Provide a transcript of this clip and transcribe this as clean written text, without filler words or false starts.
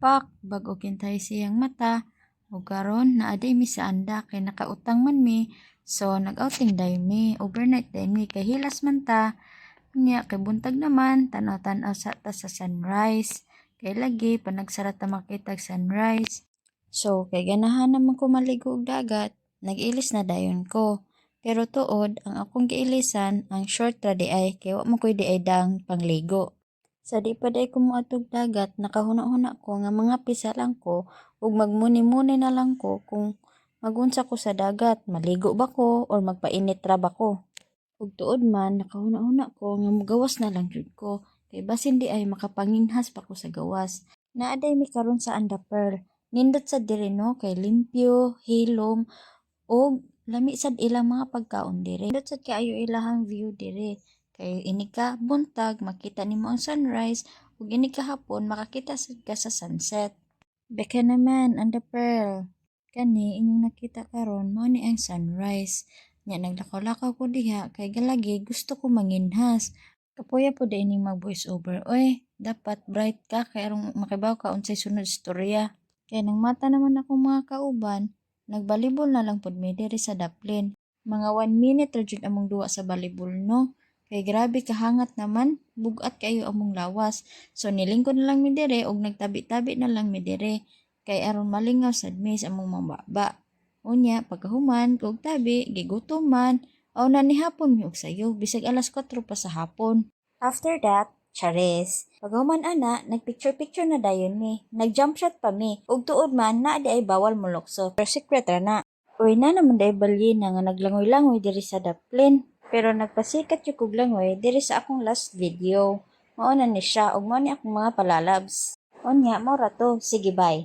Pak, bag-o kintay siyang mata. O karon naaday mi sa anda kay nakautang man mi. So nag-outing day mi, overnight day mi kay hilas man ta. Nya kay buntag naman tanaw-tanaw sa ta sa sunrise. Kay lagi panagsara ta makita sunrise. So kay ganahan naman ko maligo og dagat, nag-ilis na dayon ko. Pero tuod ang akong giilisan ang short ra di ay kay wa mo koy di ay dang pangligo. Sa di pa day ko moadtog dagat, nakahuna-huna ko nga mga pisa lang ko ug magmuni-muni na lang ko kung magunsa ko sa dagat, maligo ba ko or magpainit ra ba ko. Ug tuod man nakahuna-huna ko nga mogawas na lang jud ko kay basin di ay makapanginhas pa ko sa gawas. Naaday mi karon sa Anda Pearl. Nindot sa diri no kay limpyo, hilom ug lami sad ilang mga pagkaon dire. Nindot sad kaayo ilahang view dire. Kay ini ka buntag makita nimo ang sunrise ug ini ka hapon makakita sad ka sa sunset. Beka naman Anda Pearl. Kani inyong nakita karon mao ni ang sunrise. Nya naglakaw-lakaw ko diha kay galagi gusto ko manginhas. Kapuya po din mag voice over. Oy, dapat bright ka kay aron makibaw ka unsay sunod istorya. Kay nang mata naman ako mga kauban, nagbalibol na lang pud mi diri sa Daplin. Mga 1 minute ra jud among duwa sa balibol no. Kay grabe kahangat naman, bugat kayo among lawas. So nilingkod na lang mi dire og nagtabi-tabi na lang mi dire. Kay aron malingaw sad mi sa among mambaba. Unya pagkahuman og tabi gigutom man. Aw na ni hapon mi og sayo bisag alas 4 pa sa hapon. After that, charis. Paghuman ana, nagpicture-picture na dayon mi. Nag-jump shot pa mi. Ug tuod man na di ay bawal molokso. Pero secret ra na. Uy na naman day balyena nga naglangoy-langoy diri sa Daplin. Pero nagpasikat yung kog langoy diri sa akong last video. Mao na ni siya ug mao ni akong mga palalabs. Unya mo ra to. Sige bye.